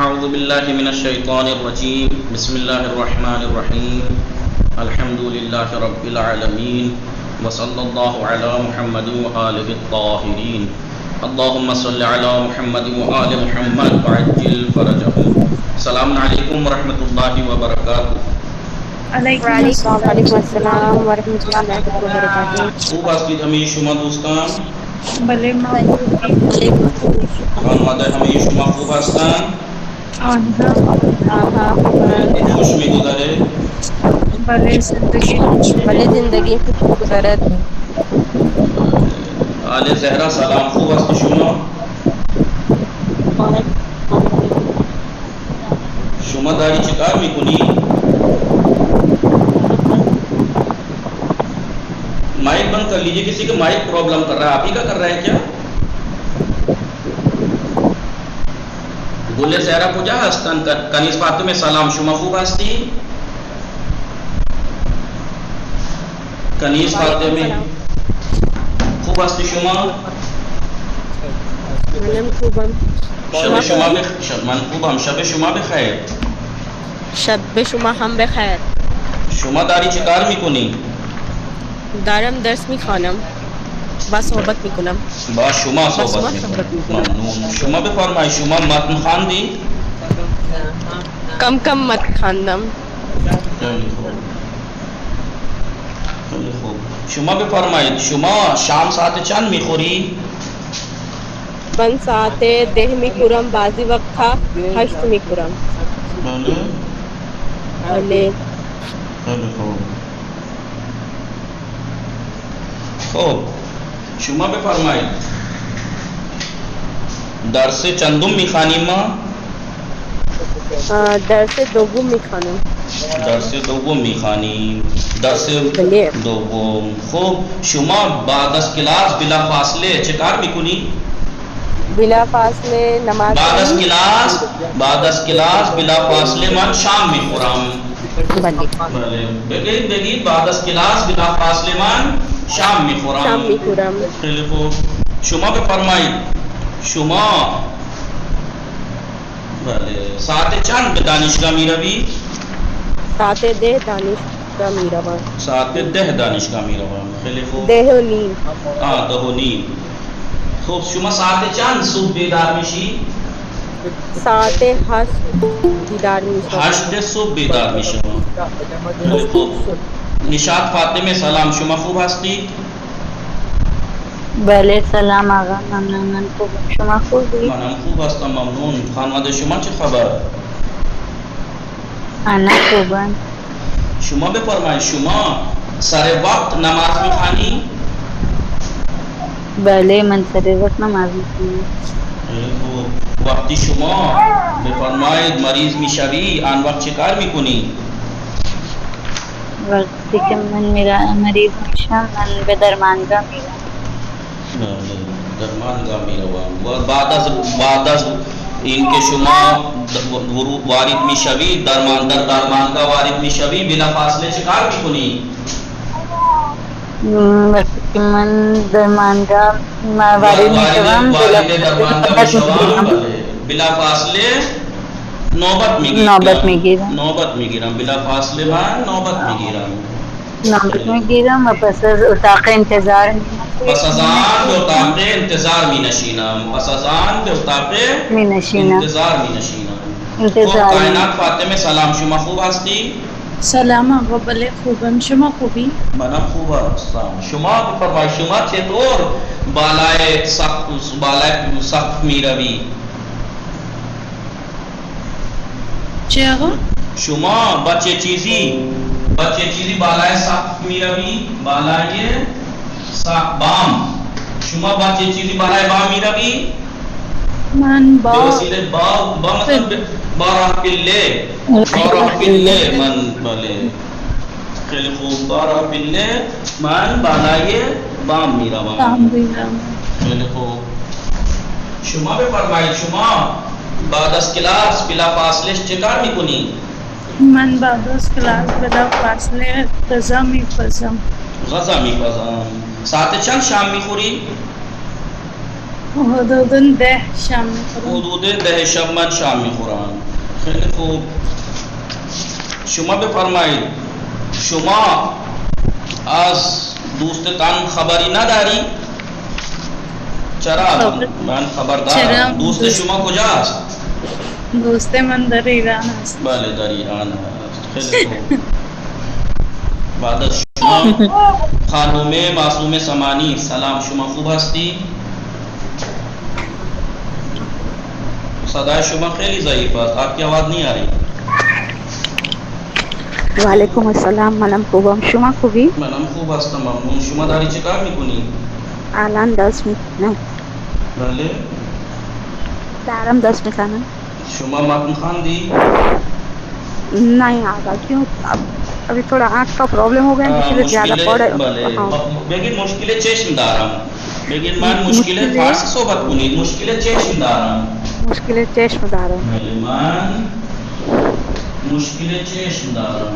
اعوذ باللہ من الشیطان الرجیم بسم اللہ الرحمن الرحیم الحمد للہ رب العالمین وصلی اللہ علی محمد وآلہ الطاہرین اللہم صلی علی محمد وآل محمد وعجل فرجہم. السلام علیکم ورحمۃ اللہ وبرکاتہ. وعلیکم السلام ورحمۃ اللہ وبرکاتہ. خوب آسید ہمیں شما دوستان بله ما خانواده همه شما خوب هستند؟ آنها خوش می‌گذره؟ بله زندگی خوب گذرد. آل زهرا سلام، خوب است شما؟ شما داری چیکار میکنی؟ مائک بند کر لیجئے، کسی کا مائک پرابلم کر رہا ہے، آپ ہی کا کر رہا ہے کیا؟ گل زهرا کجا هستند؟ کنیز فاطمه سلام، شما خوب هستی؟ کنیز فاطمه خوب هستی شما؟ منم خوبم. شب شما من خوبم، شب شما بخیر. شب شما هم بخیر. شما داری چیکار میکنی؟ دارم درس میخوانم و صحبت میکنم. با شما صحبت میکنم. ممنون. شما بفرمایید، شما متن خواندی؟ کم کم مت خواندم. خیلی خوب. خیلی خوب. شما بفرمایید، شما شام ساعت چند میخوری؟ من ساعت 10 میخورم، بعضی وقت تا 8 میخورم. بله. بله. خیلی خوب. خب شما بفرمایید، درس چندم میخوانیم ما؟ درس دوم میخوانم. درس دوم میخوانیم. درس بله. دوم. خب شما بعد از کلاس بلا فاصله چیکار میکنی؟ بلا فاصله نماز بعد از کلاس بلا فاصله من شام میخورم. بله. بگید بعد از کلاس بلا فاصله من شام میخورم. شام میخورم. خیلی خوب. شما بفرمایید، شما بله ساعت چند به دانشگاه میروی؟ ساعت 10 دانشگاه میروم. ساعت 10 دانشگاه میروم. خیلی خوب. 10 و نیم. 10 و نیم. خب شما ساعت چند صبح بیدار میشی؟ ساعت 8 بیدار میشم. 8 صبح بیدار میشم. خیلی خوب. نشاط فاطمه سلام، شما خوب هستی؟ بله سلام آقا، ممنون. خوب، شما خوبی؟ منم خوب هستم، ممنون. خانواده شما چه خبر؟ انا خوبم. شما بفرمایید، شما سر وقت نماز میخوانی؟ بله من سر وقت نماز میخونم. وقتی شما بفرمایید مریض میشوی آن وقت چه کار میکنی؟ وقتی که من مریض میشم من به درمانگاه میرم. درمانگاه میروم. و بعد از اینکه شما وارد میشوی درمانگاه وارد میشوی بلا فاصله چه کار میکنی؟ وقتی که من درمانگاه وارد میشم بلا فاصله نوبت میگیرم. بلا فاصله من نوبت میگیرم و پس از اتاق انتظار می نشینم. کائنات فاطمه سلام، شما خوب هستی؟ سلام آقا، بله خوبم. شما خوبی؟ منم خوب هستم. شما بفرمایید، شما چطور بالای سقف میروی؟ چه آقا؟ شما با چه چیزی بالای سقف میروی؟ بالای بام. شما با چه چیزی بالای بام میروی؟ من با وسیله با مثلا با راه پله من بله. خیلی خوب. با راه پله من بالای بام میروم. خیلی خوب. شما بفرمایید، شما بعد از کلاس بلا فاصله چه کار میکنی؟ من بعد از کلاس بلا فاصله غذا میپزم. ساعت چند شام میخوری؟ حدود 10 شام میخورم. حدود 10 شب من شام میخورم. خیلی خوب. شما بفرمایید شما از دوستتان خبری نداری؟ چرا؟ من خبردارم. دوست شما کجاست؟ دوست من در ایران است. بله در ایران است. خیلی خوب. بعد از شما خانم معصوم سمانی، سلام، شما خوب هستی؟ صدای شما خیلی ضعیف است، آپ کی آواز نہیں آ رہی. وعلیکم السلام، منم خوبم، شما خوبی؟ منم خوب هستم ممنون. شما داری چه کار میکنی؟ الان درس میکنم. بله. دارم درس میکنم. شما متن خواندی؟ نہیں آگا کیوں؟ ابھی تھوڑا آنکھ کا پرابلم ہو گیا اس لیے زیادہ پڑھے. بله. بگید مشکل چشم دارم. بگید من مشکل فارسی صحبت کنید. مشکل چشم دارم. مشکل چشم دارم. بله من مشکل چشم دارم.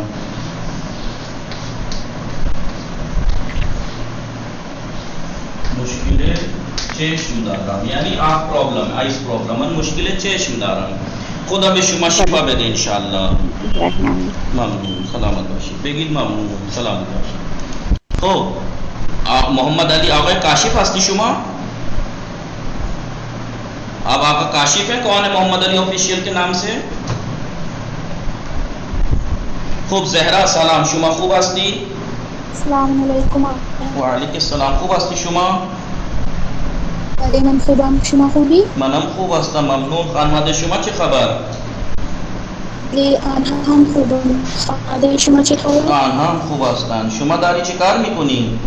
مشکل چشم دارم یعنی آنخ پرابلم، آیس پرابلم. من مشکل چشم دارم. خدا به شما شفا بده انشاءالله. ممنون، سلامت باشید. بگید ممنون، سلامت باشید. خب محمد علی آقای کاشف هستی شما؟ آپ آقا کاشف ہیں؟ کون ہے محمد علی آفیشیل کے نام سے؟ خوب. زهرا سلام، شما خوب هستی؟ السلام علیکم. و علیکم السلام. خوب هستی شما؟ بله من خوبم، شما خوبی؟ منم خوب هستم ممنون. خانواده شما چه خبر؟ بله آنها هم خوبم. خانواده شما چه خبر؟ آنها هم خوب هستند. شما داری چه کار میکنی؟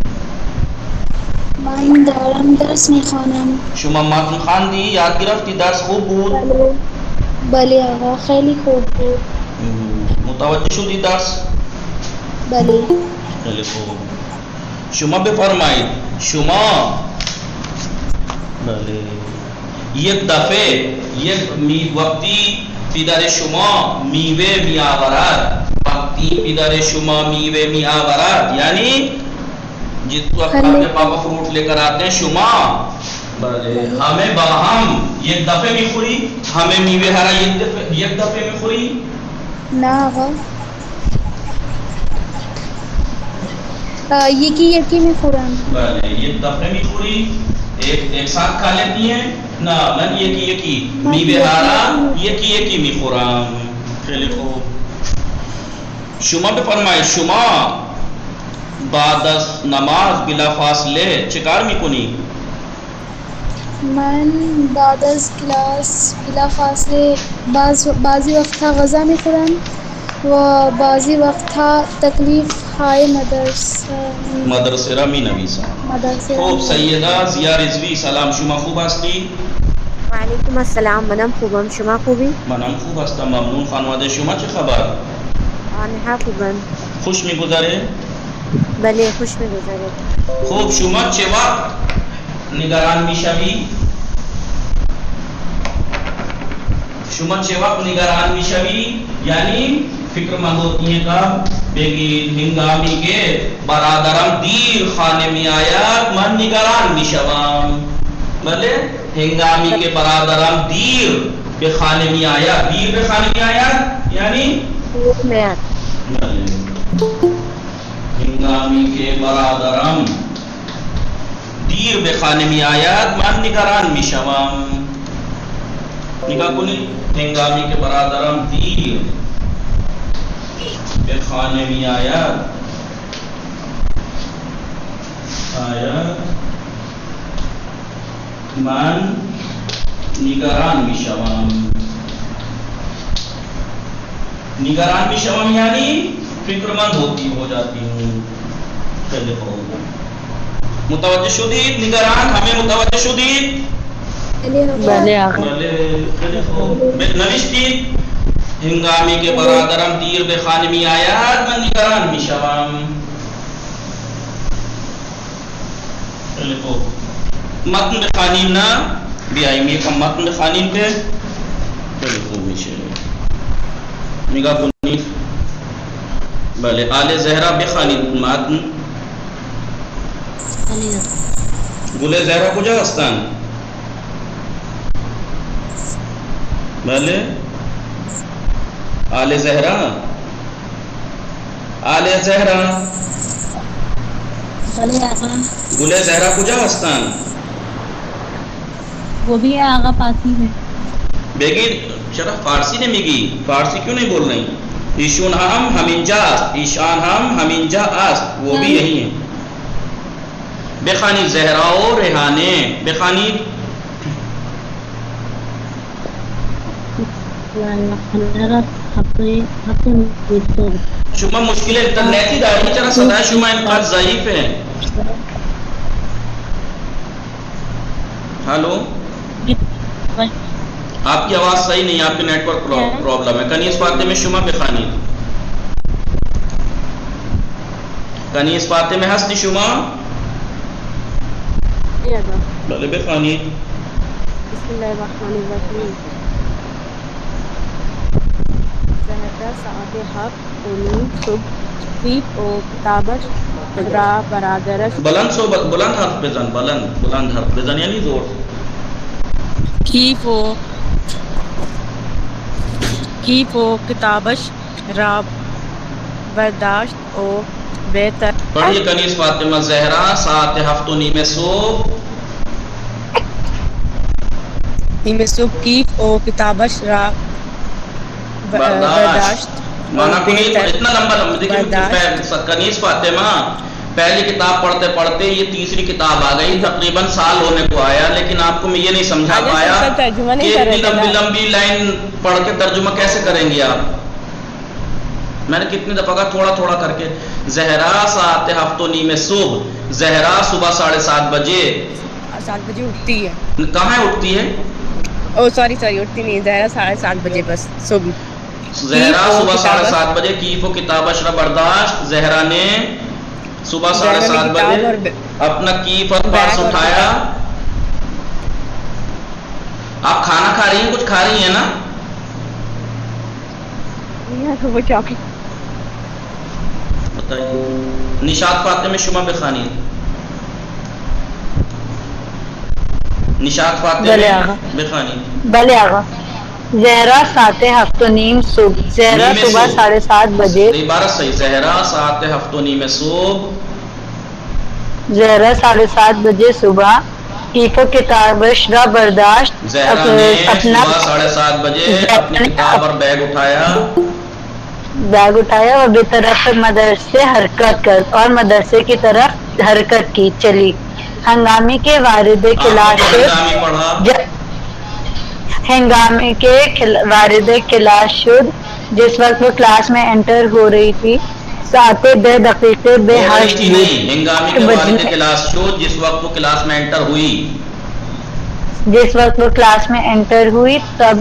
من دارم درس میخوانم. شما متن خواندی؟ یاد گرفتی؟ درس خوب بود؟ بله آقا خیلی خوب بود. متوجه شدی درس؟ بله. خیلی خوب. شما بفرمایید شما بله یک دفعه وقتی پدر شما میوه می آورد، وقتی پدر شما میوه می آورد یعنی جس وقت آپ کے پاپا فروٹ لے کر آتے ہیں شما بله ہمیں باہم یک دفعه میخوری؟ ہمیں میوه ہرا یک دفعه میخوری؟ نه آقا یکی میخورم. بله یک دفعه میخوری؟ ایک ساتھ کھا لیتی ہیں؟ نه من یکی میوه هارا یکی میخورم. خیلی خوب. شما بفرمایید شما بعد از نماز بلا فاصله چه کار میکنی؟ من بعد از کلاس بلا فاصله بعضی وقتها غذا میخورم و بعضی وقتها تکلیف های مدرسه را می نویسم. خوب. سیدہ ضیا رضوی سلام، شما خوب هستی؟ وعلیکم السلام، منم خوبم، شما خوبی؟ منم خوب هستم ممنون. خانواده شما چه خبر؟ آنها خوبن. خوش میگذره؟ بله خوش میگذره. خوب. شما چه وقت نگران میشوی؟ شما چه وقت نگران میشوی یعنی فکر مند ہوتی ہیں کب؟ بگید هنگامی که برادرم دیر خانه می آید من نگران می شوم. بله هنگامی که برادرم دیر به خانه می آید. دیر به خانه می آید یعنی میاد. بله هنگامی که برادرم دیر به خانه می آید من نگران می شوم. نگاه کنید هنگامی که برادرم دیر به خانه می آید من نگران می شوم. نگران می شوم یعنی فکرمند ہو جاتی ہوں. خیلی خوب. متوجہ شدید؟ نگران ہمیں متوجہ شدید؟ بله آقا. بله خیلی خوب. نوشتید هنگامی که برادرم دیر به خانه می آید من نگران می شوم. خیلی خوب. متن بخوانیم نه؟ بیاییم یکم متن بخوانیم که خیلی خوب میشه. نگاه کنید. بله آل زهرا بخوانید متن. گل زهرا کجا هستند؟ بله آل زہرا، آل زہرا بھلے آقا، گلے زہرا کجا ہستان وہ بھی ہے آقا پاسی میں. بیگی چرا فارسی نے میگی، فارسی کیوں نہیں بول رہی؟ ایشون ہم ہمینجا است، ایشان ہم ہمینجا است، وہ بھی یہی ہیں. بخانی زہرا و ریحانے، بخانی شما مشکل انٹرنیٹی داری چرا صدا شما انقدر ضعیف ہے. ہلو، آپ کی آواز صحیح نہیں، آپ کے نیٹ ورک پرابلم ہے. کنیز فاطمہ شما بخانی، کنیز فاطمہ ہستی شما بلے بخانی. بسم اللہ الرحمن الرحیم. زہرا ساعت ہفت و نیم صبح فیب و کتابش را برادرش. بلند صحبت، بلند حرف بزن، بلند حرف بزن یعنی زور. کیف و کتابش را برداشت و بہتر. پڑھیے کنیز فاطمہ. زہرا ساعت ہفت و نیم صبح نیم صبح کیف و کتابش را برداشت مانا کنیز اتنا لمبا دیکھیں کنیز فاطمہ پہلی کتاب پڑھتے پڑھتے یہ تیسری کتاب آ گئی، تقریباً سال ہونے کو آیا، لیکن آپ کو میں یہ نہیں سمجھا پایا کہ اتنی لمبی لمبی لائن پڑھ کے ترجمہ کیسے کریں گے آپ. میں نے کتنی دفعہ کہا تھوڑا تھوڑا کر کے. زہرا ساعت ہفت و نیم صبح، زہرا صبح 7:30 بجے 7 بجے اٹھتی ہے. کہاں اٹھتی ہے؟ او سوری اٹھتی نہیں، زہرا 7:30 بجے بس صبح. زہرا صبح 7:30 بجے کیف و کتاب اشرا برداشت. زہرا نے صبح 7:30 بجے اپنا کیف اور پرس اٹھایا. آپ کھانا کھا رہی ہیں، کچھ کھا رہی ہیں نا؟ وہ چاکلیٹ. بتائیے. نشاط فاطمہ شما بخانی، نشاط فاطمہ بخانی. بھلے آقا. زہرا ساعت ہفت و نیم صبح، زہرا صبح 7:30 بجے. عبارت صحیح. زہرا ساعت ہفت و نیم صبح، زہرا 7:30 بجے صبح کیف و کتابش را برداشت. زہرا نے صبح 7:30 بجے اپنی کتاب اور بیگ اٹھایا اور بے طرف مدرسے حرکت کر اور مدرسے کی طرف حرکت کی چلی. ہنگامی کے وارد کلاس شد. جس وقت وہ کلاس میں انٹر ہو رہی تھی، ساعت 10 دقیقے بے حش نہیں، ہنگامی کے وارد کلاس شد جس وقت وہ کلاس میں انٹر ہوئی. جس وقت وہ کلاس میں انٹر ہوئی تب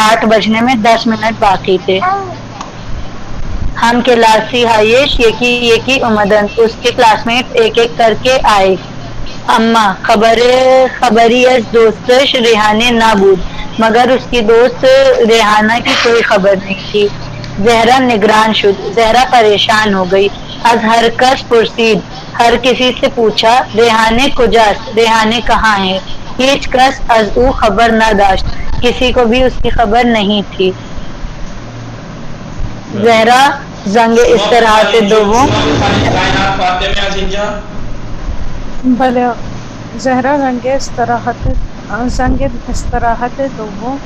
8 بجنے میں 10 منٹ باقی تھے. ہم کلاسی ہائش یکی امدن، اس کے کلاس میٹ ایک ایک کر کے آئے. اما خبری از دوستش ریحانہ نہ بود، مگر اس کی دوست ریحانہ کی کوئی خبر نہیں تھی. زہرا نگران شد، زہرا پریشان ہو گئی. از ہر کس پرسید، ہر کسی سے پوچھا. ریحانہ کجاست، ریحانہ کہاں ہے. ہیچ کس از او خبر نہ داشت، کسی کو بھی اس کی خبر نہیں تھی. زہرا زنگ استراحت دوم. بھلے زہرا زنگ استراحت دوم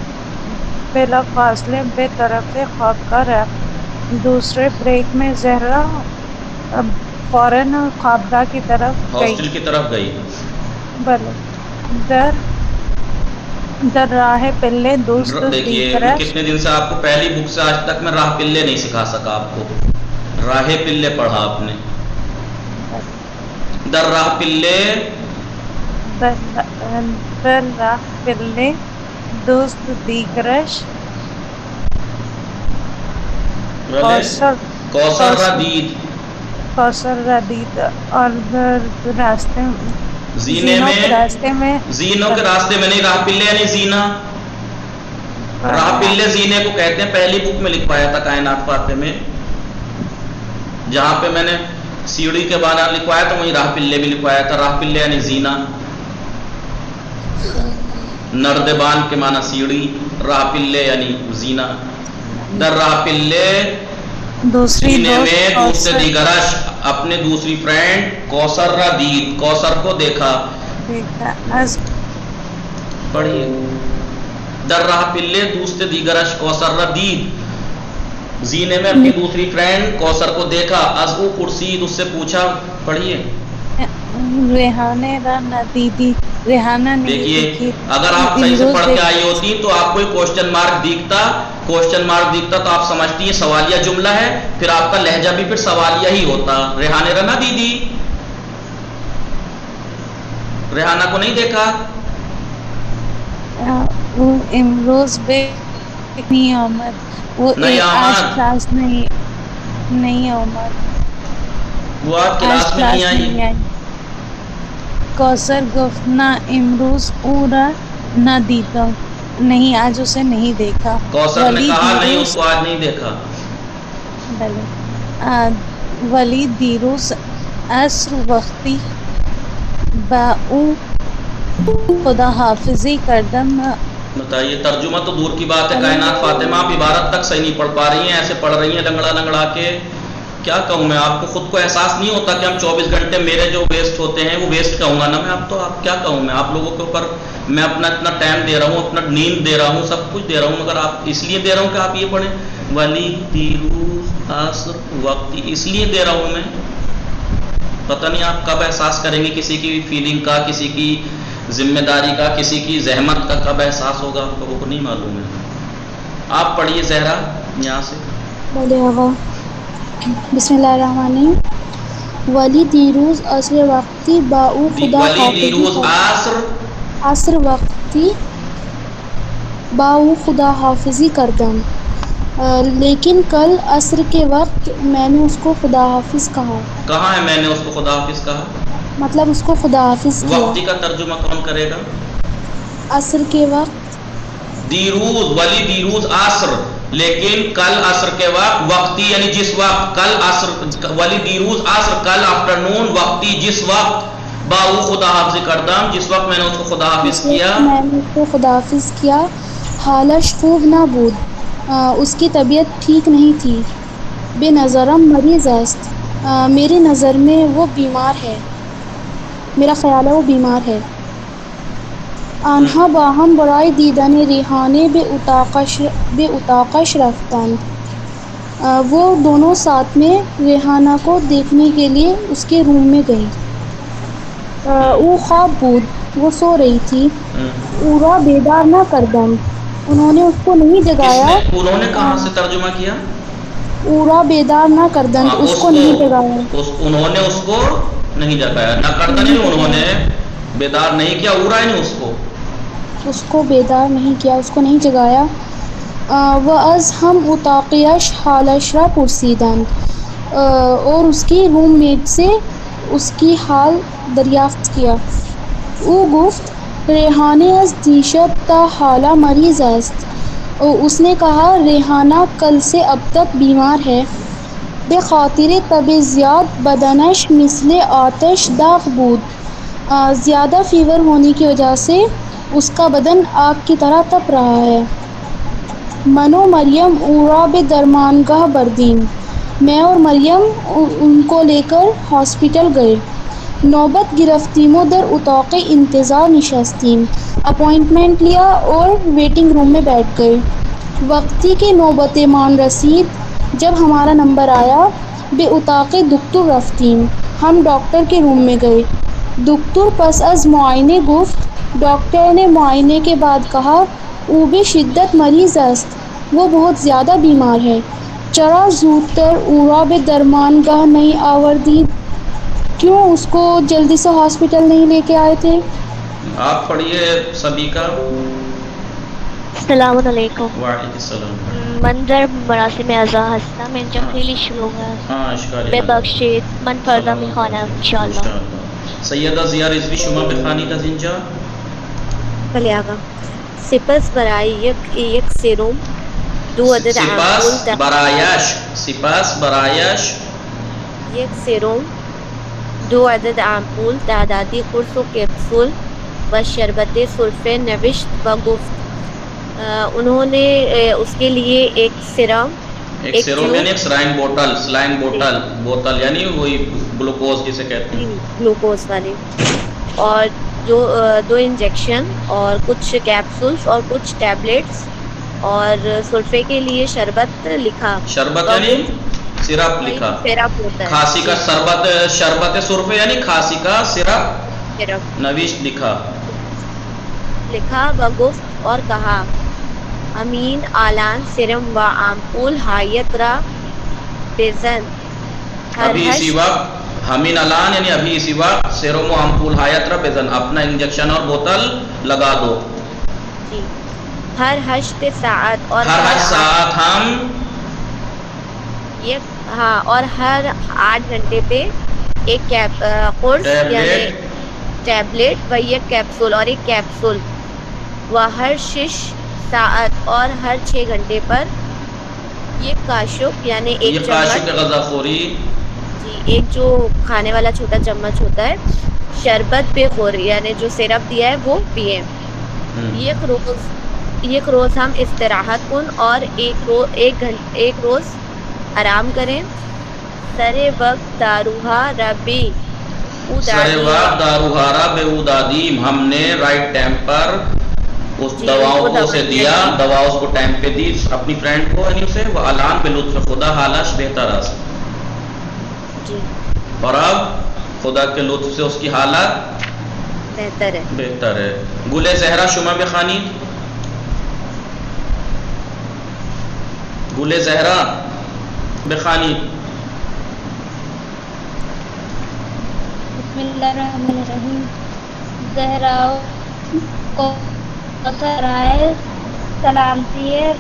بلا فاصلے بے طرف خوابگاہ رفت. دوسرے بریک میں زہرا فوراً خوابگاہ کی طرف ہاسٹل کی طرف گئی. بھلے در راہ پلے دوست. دیکھیے کتنے دن سے آپ کو پہلی بک سے آج تک میں راہ پلے نہیں سکھا سکا آپ کو. راہ پلے پڑھا آپ نے. در راہ پلے، در راہ پلے دوست دیگرش کوثر ردید. اور راستے زینوں کے راستے میں نہیں، راہ پلے یعنی زینا. راہ پلے زینے کو کہتے ہیں. پہلی بک میں لکھوایا تھا کائنات فاتح میں، جہاں پہ میں نے سیڑھی کے بانا لکھوایا تھا وہیں راہ پلے بھی لکھوایا تھا. راہ پلے یعنی زینا، نردبان کے معنی سیڑھی، راہ پلے یعنی زینا. در رہا پلے دوسری سینے میں دوست کوثر دیگرش اپنے دوسری فرینڈ کوثر را دید کوثر کو دیکھا. دیکھا از پڑھیے در رہا پلے دوست دیگرش کوثر را دید زینے میں اپنی دوسری فرینڈ کوثر کو دیکھا. از او پرسید اس سے پوچھا. پڑھیے ریحانے را ندیدی ریحانہ نہیں دیکھیے دیکھی. اگر آپ صحیح سے امروز پڑھ کے آئی ہوتی تو آپ کو کوشچن مارک دکھتا تو آپ سمجھتی ہیں سوالیہ جملہ ہے, پھر آپ کا لہجہ بھی پھر سوالیہ ہی ہوتا. ریحانے را نہ دیدی, ریحانہ کو نہیں دیکھا. وہ امروز بے نہیں آمد, وہ نہیں آج آمد. کلاس نہیں آمد, وہ آج کلاس میں نہیں آئی. کوثر گفت نہ امروز او را نہ دیتا, نہیں آج اسے نہیں دیکھا. کوثر نے ولی کہا نہیں دیروز- اس کو آج نہیں دیکھا. ولی دیروز عصر وقتی با او خدا حافظی کردم. بتائیے ترجمہ تو دور کی بات ہے. کائنات فاطمہ آپ عبارت تک صحیح نہیں پڑھ پا رہی ہیں, ایسے پڑھ رہی ہیں لنگڑا کے. کیا کہوں میں آپ کو, خود کو احساس نہیں ہوتا کہ ہم 24 گھنٹے میرے جو ویسٹ ہوتے ہیں وہ ویسٹ کہوں گا نا میں. اب تو آپ کیا کہوں میں آپ لوگوں کے اوپر, میں اپنا اتنا ٹائم دے رہا ہوں, اپنا نیند دے رہا ہوں, سب کچھ دے رہا ہوں, مگر آپ اس لیے دے رہا ہوں کہ آپ یہ پڑھیں. ولی دیروز عصر وقتی اس لیے دے رہا ہوں میں. پتہ نہیں آپ کب احساس کریں گے کسی کی فیلنگ کا, کسی کی ذمہ داری کا, کسی کی زحمت کا کب احساس ہوگا آپ کو نہیں معلوم ہے. آپ پڑھیے زہرا یہاں سے. بولے آغا بسم اللہ الرحمن الرحیم. ولی دیروز عصر وقتی با او خدا ولی دیروز عصر وقتی با او خدا حافظی کردم, لیکن کل عصر کے وقت میں نے اس کو خدا حافظ کہا. کہاں ہے میں نے اس کو خدا حافظ کہا؟ مطلب اس کو خدا حافظ کیا. وقتی کا ترجمہ کون کرے گا؟ عصر کے وقت. دیروز ولی دیروز عصر, لیکن کل عصر کے وقت. وقتی یعنی جس وقت, کل عصر ولی دیروز عصر کل آفٹرنون, وقتی جس وقت, باؤ خدا حافظ کردم جس وقت میں نے اس کو خدا حافظ کیا. میں نے اس کو خدا حافظ کیا. حالش خوب نہ بود, اس کی طبیعت ٹھیک نہیں تھی. بے نظرم مریض است, میری نظر میں وہ بیمار ہے, میرا خیال ہے وہ بیمار ہے. آنها باہم برای دیدن ریحانه به اتاقش رفتند. وہ دونوں ساتھ میں ریحانہ کو دیکھنے کے لیے اس کے روم میں گئی. او خواب بود, وہ سو رہی تھی. او را بیدار نہ کردند, انہوں نے اس کو نہیں جگایا. انہوں نے کہاں سے ترجمہ کیا؟ او را بیدار نہ کردند, اس کو نہیں جگایا. انہوں نے اس کو نہیں جگایا, نہ کردند نہیں, انہوں نے بیدار نہیں کیا. اورا نہیں اس کو بیدار نہیں کیا, اس کو نہیں جگایا. و از ہم اتاقیش حالش را پرسیدند, اور اس کی روم میٹ سے اس کی حال دریافت کیا. او گفت ریحانه از دیشب تا حالا مریض است. اس نے کہا ریحانہ کل سے اب تک بیمار ہے. به خاطر تب زیاد بدنش مثل آتش داغ بود, زیادہ فیور ہونے کی وجہ سے اس کا بدن آگ کی طرح تپ رہا ہے. من و مریم او را به درمانگاه بردیم, میں اور مریم ان کو لے کر ہاسپٹل گئے. نوبت گرفتیم و در اتاق انتظار نشستیم, اپوائنٹمنٹ لیا اور ویٹنگ روم میں بیٹھ گئے. وقتی کے نوبت مان رسید, جب ہمارا نمبر آیا, به اتاق دکتر رفتیم, ہم ڈاکٹر کے روم میں گئے. دکتر پس از معائنے گفت, ڈاکٹر نے معائنے کے بعد کہا او به شدت مریض است, وہ بہت زیادہ بیمار ہے. چرا زودتر او را به درمانگاه نہیں آوردید, کیوں اس کو جلدی سے ہاسپٹل نہیں لے کے آئے تھے. آپ پڑھیے سبھی کا. السلام علیکم. وعلیکم السلام. من در مراسم عزا هستم, اینجا خیلی شلوغ است. اشکالی ببخشید من فردا میخوانم انشاءالله. سیدہ ضیاء رضوی شما بخوانید از اینجا. بله آقا. سپس برای یک سرم دو عدد سپاس برایش یک سرم دو عدد آمپول تعدادی قرص و کپسول و شربت سلفه نوشت و گفت انہوں نے اس کے لیے ایک سیرم، ایک سیروم یعنی ایک سلائن بوتل یعنی وہی گلوکوز جسے کہتے ہیں، گلوکوز والی، اور جو 2 انجیکشن اور کچھ کیپسولز اور کچھ ٹیبلٹس، اور سلفے کے لیے شربت لکھا، شربت یعنی سرپ لکھا، سیرپ ہوتا ہے، کھانسی کا شربت سرفے یعنی کھانسی کا سرپ نویش لکھا وگفت اور کہا امین آلان سرم و آمپول ہایت را بزن، ابھی اسی وقت ہمین الان یعنی ابھی اسی وقت سیروم و امپول ہایت را بزن، اپنا انجیکشن اور بوتل لگا دو، جی، ہر 8 ساعت اور ہر 8 ساعت ہم ہاں، اور ہر 8 گھنٹے پہ ایک قرص یعنی ٹیبلٹ و ایک کیپسول اور ایک کیپسول، و ہر 6 ساعت اور ہر 6 گھنٹے پر یہ کاشف یعنی ایک چمچ غذاخوری، جی، ایک جو کھانے والا چھوٹا چمچ ہوتا ہے، شربت پہ خوری یعنی جو سیرپ دیا ہے وہ پیئیں، ایک روز ہم استراحت کن اور ایک روز آرام کریں، سرے وقت داروہا ربی اودادیم، ہم نے رائٹ ٹائم پر اس دواؤں کو اسے دیا، دوا اس کو ٹائم پہ دی اپنی فرینڈ کو، یعنی اسے وہ الان پہ لطف خدا حالش بہتر ہے، اور اب خدا کے لطف سے اس کی حالت بہتر ہے۔ گلے زہرا شما بخانی، گلے زہرا بخانی۔ بسم اللہ الرحمن الرحیم۔ زہرا کو رائے سلامتی ہے،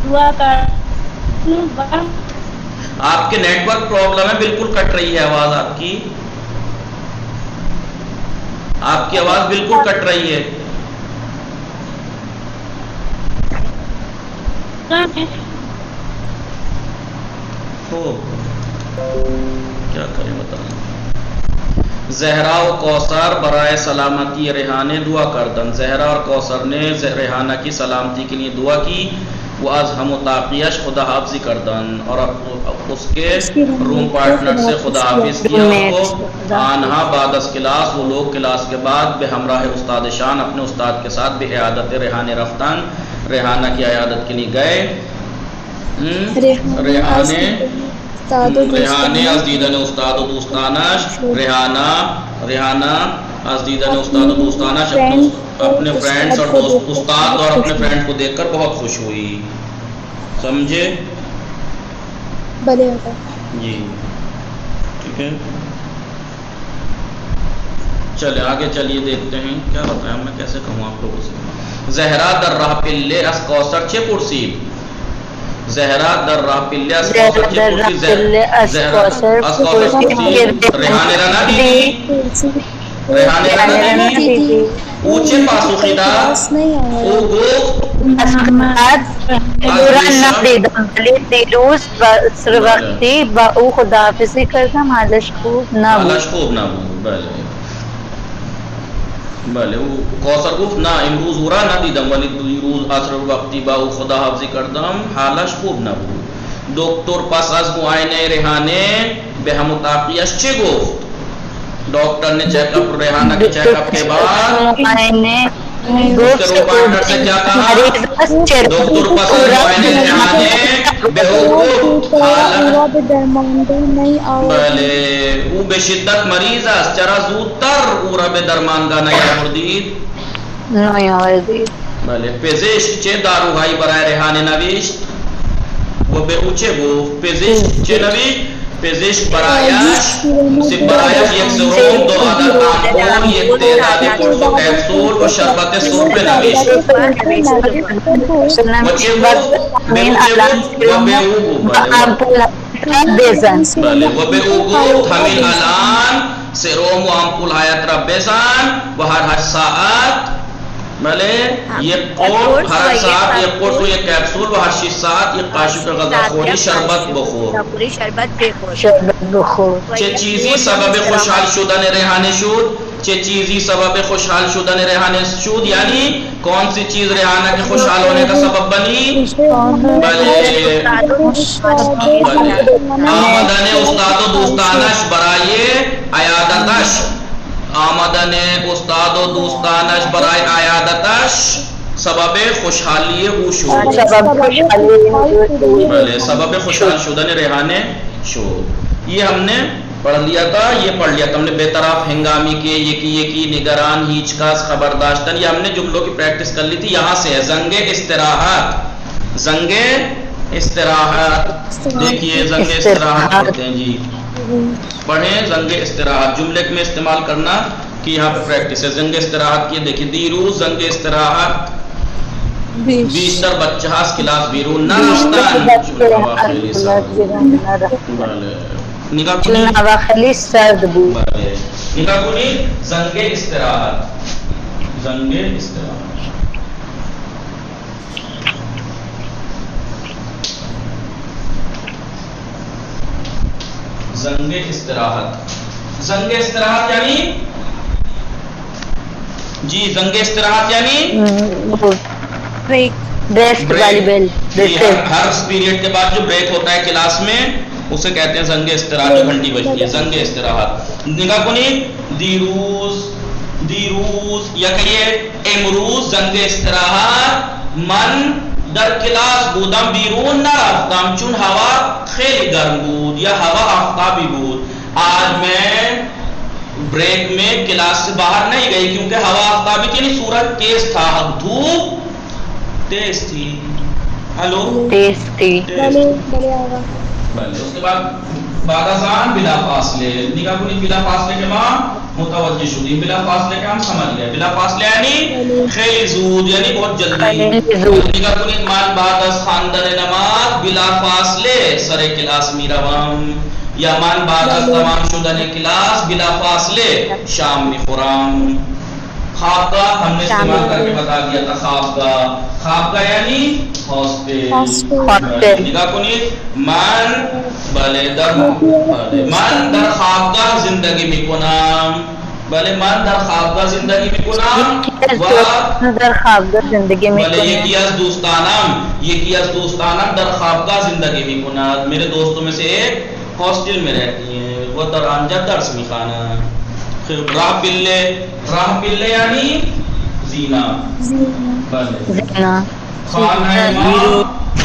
دعا کر۔ آپ کے نیٹ ورک پرابلم ہے، بالکل کٹ رہی ہے آواز آپ کی آواز بالکل کٹ رہی ہے۔ کیا کریں بتائیں۔ زہرا و کوثر برائے سلامتی ریحانہ دعا کردن، زہرا اور کوثر نے ریحانہ کی سلامتی کے لیے دعا کی، وہ از ہم تاقیش خدا حافظی کردن، اور اس کے روم پارٹنر سے خدا حافظ کیا اس کو، آنہا بعد از کلاس، وہ لوگ کلاس کے بعد بے ہمراہ استاد شان اپنے استاد کے ساتھ بے عیادت ریحانہ رفتن، ریحانہ کی عیادت کے لیے گئے۔ ریحانہ از دیدن استاد و دوستانش، ریحانہ از دیدن استاد و دوستانش اپنے فرینڈز اور استاد اور اپنے فرینڈ کو دیکھ کر بہت خوش ہوئی، سمجھے؟ بلے جی ٹھیک ہے، چلے آگے چلیے دیکھتے ہیں کیا بتایا میں کیسے کہوں آپ لوگوں سے۔ زہرا در راہ پلے از کوثر چه پرسید، زہرا در راہ پلے از کوثر چه پرسید، زہرا از کوثر پرسید ریحانہ را ندیدی، ریحانہ را ندیدی، او چه پاسخی داد، او گفت پورا نہ دیدم ولی دیروز وقتی با او خداحافظی کردم، حالش خوب نبود، حالش خوب نبود، بله بله، او کوثر گفت نه امروز او را ندیدم ولی دیروز عصر وقتی با او خدا حافظی کردم حالش خوب نبود۔ دکتر پس از معاینه ریحانه به هموطاقیش چه گفت، ڈاکٹر نے چیک اپ ریحانہ کے چیک اپ کے بعد اس کے روپارٹنر سے کیا کہا، دکتر پس از معاینه ریحانه به او بله او به شدت مریض است، چرا زودتر او را به درمانگاه نیاوردید، بله پزشک چه داروهایی برای ریحانه نوشت، و به او چه گفت، پزشک چه نوشت، پزشک برایش یک سرم، 2 عدد آمپول، یک تعداد قرص و کپسول و شربت سرفه نوشت، و چه گفت، به او گفت بله و به او گفت همین الان سرم و آمپول هایت را بزن و هر 8 ساعت بله یک قرص هر ساعت یک قرص و یک کپسول و هر 6 ساعت یک قاشق غذا خوری شربت بخور. شربت بخور. شربت بخور. چه چیزی سبب خوشحال شدن ریحانه شد؟ چه چیزی سبب خوشحال شدن ریحانه شد؟ یعنی کون سی چیز ریحانه کے خوشحال ہونے کا سبب بنی؟ بله آمدن استاد و دوستانش برای عیادتش. آمدن استاد و دوستانش برای عیادتش سبب خوشحالی او شد. بله سبب خوشحال شدن ریحانه شد. یہ ہم نے پڑھ لیا تھا، یہ پڑھ لیا تھا ہم نے بے طرف ہنگامی کے، یکی نگران ہیچکاس خبرداشتن، یہ ہم نے جملوں کی پریکٹس کر لی تھی. یہاں سے ہے زنگ استراحت. زنگ استراحت دیکھیے زنگ استراحت پڑھتے ہیں جی، پڑھیں زنگ استراحت جملے میں استعمال کرنا کہ یہاں پہ پریکٹس ہے. زنگ استراحت کی دیکھیے دیروز زنگ استراحت بیشتر بچہ کلاس بیرون نہ رفتن نگاہ کنی سرد بود. نگاہ کنی زنگ استراحت. زنگ استراحت زنگ استراحت. زنگ استراحت یعنی جی زنگ استراحت یعنی ریسٹ والی بیل. ہر پیریڈ کے بعد جو بریک ہوتا ہے کلاس میں اسے کہتے ہیں زنگ استراحت. جو گھنٹی بجتی ہے زنگ استراحت. نگاہ کنی دیروز یا کہیے امروز زنگ استراحت من در کلاس بودم بیرون نرفتم چون ہوا خیلی گرم بود یا ہوا آفتابی بود. آج میں بریک میں کلاس سے باہر نہیں گئی کیونکہ ہوا آفتابی تھی، یعنی سورج تیز تھا، دھوپ تیز تھی. ہلو تیز تھی. اس کے بعد بعد بلا فاصلے. نگاہ کنی بلا فاصلے کے ماں متوجہ شدیم. بلا فاصلے کے ہم سمجھ گئے. بلا فاصلے یعنی خیلی زود یعنی بہت جلدی. نگاہ کنی مان بعد از خواندن نماز بلا فاصله سر کلاس میروم یا من بعد از تمام شدن کلاس بلا فاصله شام میخورم. خوابگاہ ہم نے استعمال کر کے بتا دیا تھا. خوابگاہ یعنی ہاسپٹل. نگاہ کنید من در خوابگاه زندگی میکنم. بله من در خوابگاه زندگی میکنم و در خوابگاه زندگی میکنم. بله یکی از دوستانم در خوابگاه زندگی میکند. میرے دوستوں میں سے ایک ہاسٹل میں رہتی ہیں، وہ در آنجا درس میخوانند. راہ پلے یعنی زینہ. بله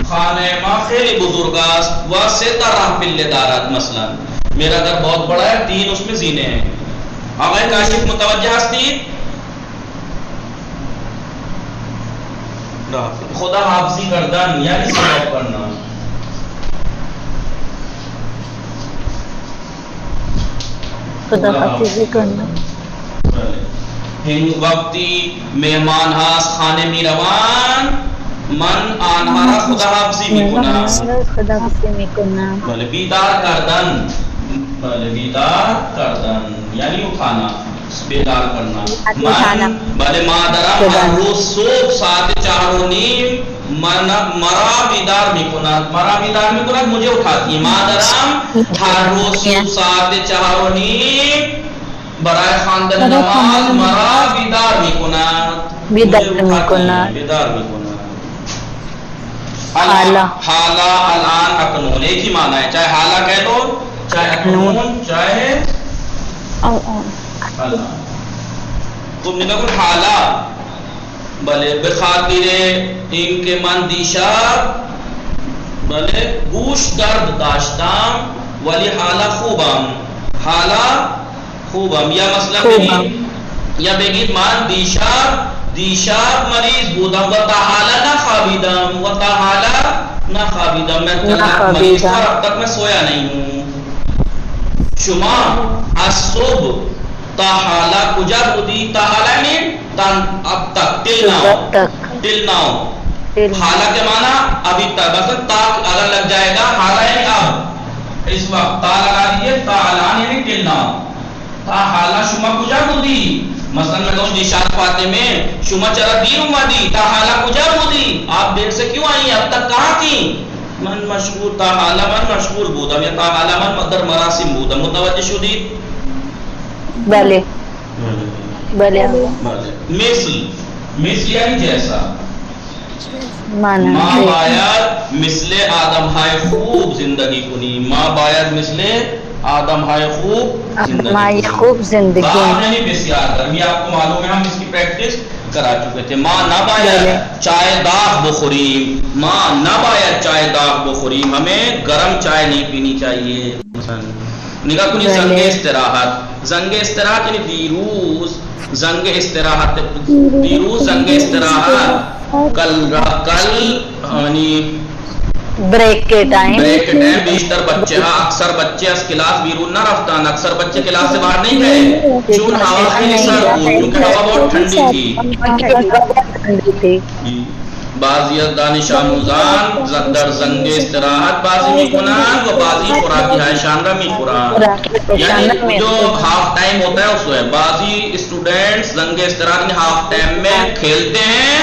خانه ما خیلی بزرگ است و 3 تا راہ پلے دارد. مثلا میرا گھر بہت بڑا ہے، 3 اس میں زینے ہیں. آقای کاشف متوجہ هستید؟ خدا حافظی کردن یعنی ثواب کرنا. خدا حافظی کرنا. وقتی مهمان هست خانه میروند من آنها را خدا حافظی میکنم. خدا حافظی میکنم. بله بیدار کردن. بله بیدار کردن یعنی اٹھانا، بیدار کرنا. من بله مادرم هر روز صبح ساعت 4:30 مرا بیدار میکند. مرا بیدار میکند مجھے اٹھاتی ہے. مادرم ہر روز صبح ساعت 4:30 برای خواندن نماز مرا بیدار میکند. بیدار میکند. حالا الان اکنون ایک ہی معنی ہے، چاہے حالا کہہ دو چاہے اکنون چاہے الان. تم نے کہا حالا بلے بخاطر ان کے من دیشب بلے گوش درد داشتم ولی حالا خوبم. حالا خوبم یا مثلا یا بگید من دیشب مریض بودم و تا حالا نخوابیدم. میں مریض تھا اب تک میں سویا نہیں ہوں. شما از صبح تا حالا کجا بودی؟ تا حالا یعنی اب تک till now. حالا کے معنی ابھی تک. بس تا اگر لگ جائے گا حالا یعنی اب اس وقت تا لگا دیجیے. تا الان یعنی till now. تا حالا شما کجا بودی؟ مثلا میں کہوں نشان فاطمے شما چرا دیر اومدی تا حالا کجا بودی، آپ دیر سے کیوں آئی، اب تک کہاں تھی؟ من مشغول، تا حالا من مشغول بودم یا تا حالا من در مراسم بودم. متوجہ شدید؟ بلے بلے. مثل یعنی جیسا، ما باید مثل آدم های خوب زندگی کنی، ما باید مثل آدم های خوب زندگی کنی. باب یعنی بسیار گرمی، آپ کو معلوم ہے ہم اس کی پریکٹس کرا چکے تھے. ما نباید چائے داغ بخوریم، ما نباید چائے داغ بخوریم، ہمیں گرم چائے نہیں پینی چاہیے. نگاہ کنی زنگ استراحت، زنگ استراحت یعنی دیروز زنگ استراحت، دیروز زنگ استراحت کل یعنی بریک کے ٹائم بیشتر بچے اکثر بچے اس کلاس بیرون نہ رفتن، اکثر بچے کلاس سے باہر نہیں گئے چون ہوا خیلی سرد بود، کیونکہ ہوا بہت ٹھنڈی تھی. بعضی از دانش آموزان در زنگ استراحت بازی میکنن و بعضی خوراکی هایشان را میخورن، یعنی جو ہاف ٹائم ہوتا ہے اس میں بعضی اسٹوڈنٹس زنگ استراحت ہاف ٹائم میں کھیلتے ہیں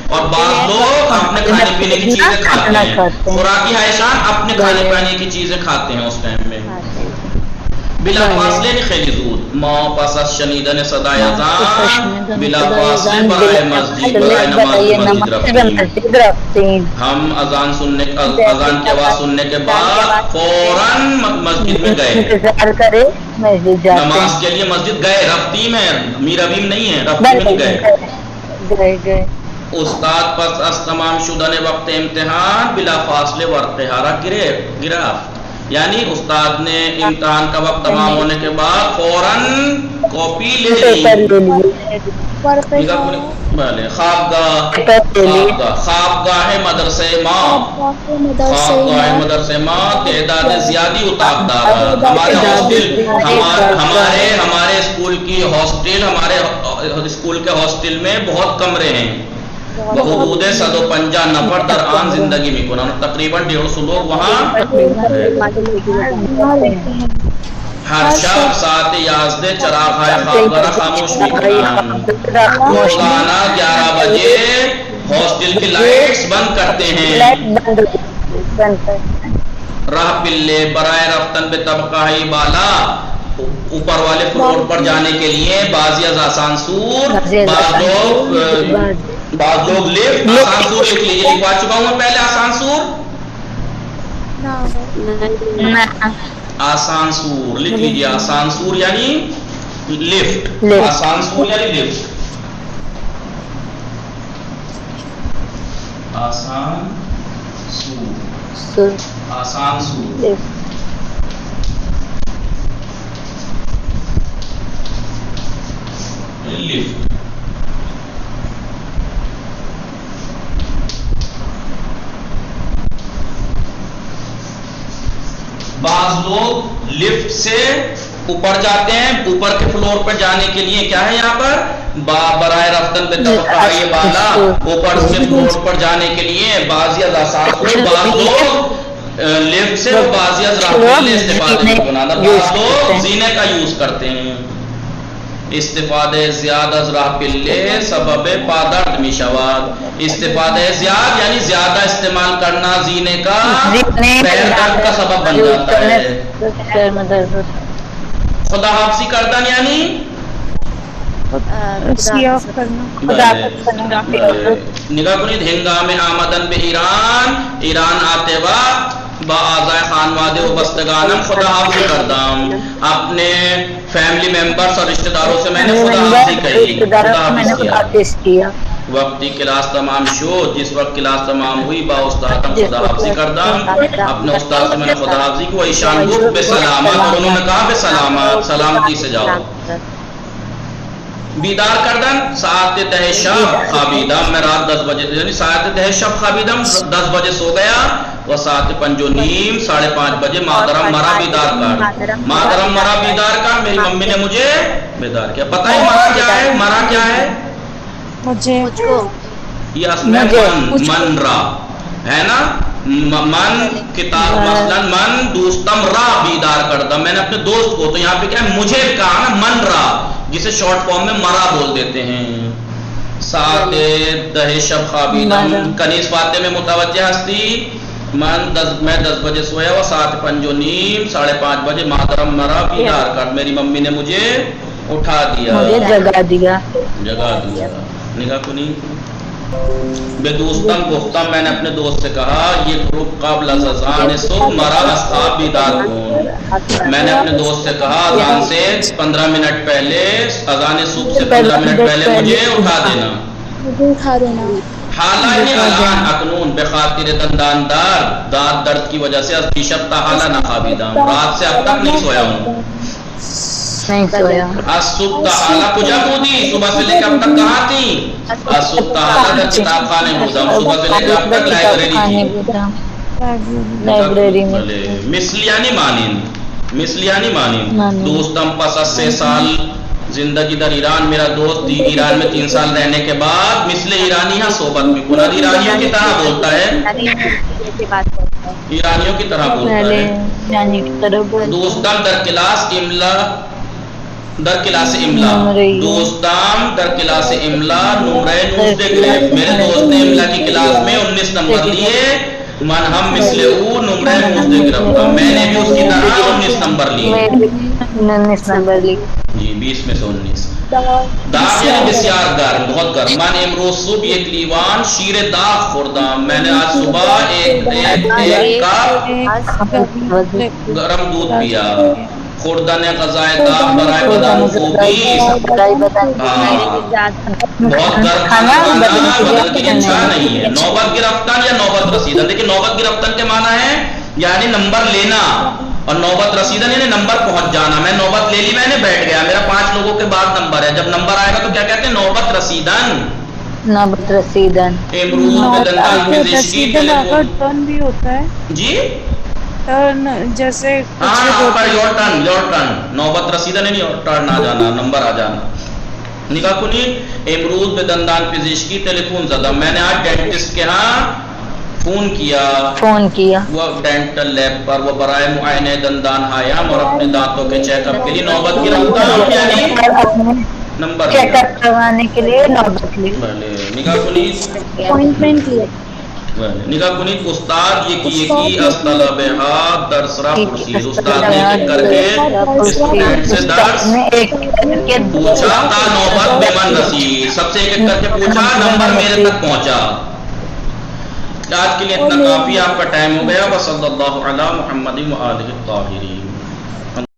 اور بعض لوگ اپنے کھانے پینے کی چیزیں کھاتے ہیں، خوراکی ہایشان اپنے کھانے پینے کی چیزیں کھاتے ہیں اس ٹائم میں. بلا فاصله خیلی زود ما پس از شنیدن صدای اذان بلا فاصله برای مسجد برای نماز مسجد رفتیم. ہم اذان کی آواز سننے کے بعد فوراً مسجد میں گئے، نماز کے لیے مسجد گئے. رفتیم ہے، میرویم نہیں ہے، رفتیم میں گئے. استاد پس از تمام شدن وقت امتحان بلا فاصلے ورقہ گرفت، یعنی استاد نے امتحان کا وقت تمام ہونے کے بعد فوراً کاپی لے لی. خوابگاہ مدرسے ماں تعداد زیادی اتاق دار، ہمارے اسکول کی ہاسٹل، ہمارے اسکول کے ہاسٹل میں بہت کمرے ہیں. حدود 150 نفر در آن زندگی میکنن، تقریباً 150 لوگ وہاں. ہر شب ساعت 11 چراغ خوابگاہ خاموش میکنن، روزانہ 11 بجے ہاسٹل کی لائٹس بند کرتے ہیں. راہ پلے برائے رفتن بے طبقہ بالا، اوپر والے فلور پر جانے کے لیے بعضی از آسانسور، بعض لوگ لفٹ. آسانسور لکھ لیجیے، لکھوا چکا ہوں میں پہلے آسانسور. آسانسور لکھ لیجیے، آسانسور یعنی لفٹ، آسانسور یعنی لفٹ. آسانسور لفٹ. بعض لوگ لفٹ سے اوپر جاتے ہیں، اوپر کے فلور پر جانے کے لیے کیا ہے یہاں پر برائے رفتن پہ طبقہ یہ بالا، اوپر کے فلور پر جانے کے لیے بعضی از آسانسور، بعض لوگ لفٹ سے بعضی از راہ استفادے بنانا، بعض لوگ زینے کا یوز کرتے ہیں. استفاده زیاد از راه پله سبب پادرد می شود. استفاده زیاد یعنی زیادہ استعمال کرنا زینے کا پیر درد کا سبب بن جاتا ہے. خدا حافظی کردن یعنی نگاہ کنید. ہنگام آمدن به ایران آتے وقت با اعضاء خانواده و بستگانم خدا حافظی کردم. اپنے فیملی ممبرز اور رشتہ داروں سے میں نے خدا حافظی کیا. وقتی کلاس تمام شد، جس وقت کلاس تمام ہوئی با استادم خدا حافظی کردم. اپنے استاد سے میں نے خدا حافظی کی. وہ ایشان گفت بے سلامت، اور انہوں نے کہا بے سلامت، سلامتی سے جاؤ. بیدار کردن ساعت 10 شب خوابیدم. میں رات 10 بجے یعنی ساعت 10 شب خوابیدم، 10 بجے سو گیا. وہ ساعت 5 و نیم 5:30 بجے مادرم مرا بیدار کر. مادرم مرا بیدار کر، میری ممی نے مجھے بیدار کیا. پتہ ہے مرا کیا ہے؟ مرا کیا ہے؟ من را ہے نا. من کتاب مثلا من دوستم را بیدار کردم، میں نے اپنے دوست کو. تو یہاں پہ کیا ہے؟ مجھے کہا نا من را، جسے شارٹ فارم میں مرا بول دیتے ہیں. ساعت دہ شب خوابیدم کنیز فاتح میں متوجہ ہستی میں 10 بجے سویا ہوا، ساعت 5:15 5:30 بجے مادرم مرا بیدار کر، میری ممی نے مجھے اٹھا دیا، مجھے جگا دیا. نگاہ کو نہیں بے دوستم گفتم، میں نے اپنے دوست سے کہا یہ گروپ قبل از اذان صبح مرا اصحاب بیدار کون. میں نے اپنے دوست سے کہا اذان سے 15 منٹ پہلے، اذان صبح سے 15 منٹ پہلے مجھے اٹھا دینا. حالانکہ الان اکنون بخاطر دندان دار، دانت درد کی وجہ سے از دیشب تا حالا نخوابیدم، رات سے اب تک نہیں سویا ہوں. از صبح تا حالا کجا بودی؟ صبح سے لے کے اب تک کہاں تھی؟ از صبح تا حالا در کتاب خانے بودم، صبح سے لے کے اب تک لائبریری تھی. مثل یعنی مانند دوستم پس از 3 سال زندگی در ایران، میرا دوست ایران میں 3 سال رہنے کے بعد مثل ایرانی ہے صحبت میں کناد، ایرانیوں کی طرح بولتا ہے، ایرانیوں کی طرح بولتا ہے. دوستم their class املا، their class املا، Dostum their class املا نمرے 19 گرفت، میرے دوست نے املا کی کلاس میں 19 نمبر لیے. من ہم مثل او نمرے 19 گرفت، میں نے بھی اس کی طرح 19 نمبر لیے. 19 نمبر لی جی 20 میں سے 19. داغ یعنی بسیار گرم، بہت گرم. من امروز صبح ایک لیوان شیر داغ خوردم، میں نے آج صبح ایک کپ گرم دودھ پیا. خوردن غذائے داغ برائے بدن خوبی، بہت گرم کھانا بدن کے لیے اچھا نہیں ہے. نوبت گرفتن یا نوبت رسیدن، دیکھیں نوبت گرفتن کے معنی ہے یعنی نمبر لینا، اور نوبت رسیدن یعنی نمبر پہنچ جانا. میں نوبت لے لی، میں نے بیٹھ گیا، میرا 5 لوگوں کے بعد نمبر ہے، جب نمبر آئے گا تو کیا کہتے ہیں؟ نوبت رسیدن. نوبت رسیدن ٹرن بھی ہوتا ہے جی ٹرن، جیسے یور ٹرن، نوبت رسیدن یعنی ٹرن آ جانا، نمبر آ جانا. نگاہ کنی امروز به دندان پزشکی تلیفون زدم، میں نے آج ڈینٹسٹ کے ہاں فون کیا وہ ڈینٹل لیب پر، وہ برائے معائنہ دندان آیام اور اپنے دانتوں کے چیک اپ کے لیے نوبت کی رفتہ یعنی نمبر چیک اپ کروانے کے لیے نوبت لی. نگاہ کنیز اپوائنٹمنٹ لیا. نگاہ کنیز استاد یہ کی طلبہ درسرا پرسید، استاد نے ایک کر کے اسٹوڈنٹ سے درس پوچھا تا نوبت بے من رسید، سب سے ایک کر کے پوچھا، نمبر میرے تک پہنچا. آج کے لیے اتنا کافی، آپ کا ٹائم ہو گیا. وصلی اللہ علی محمد و آلہ الطاہرین.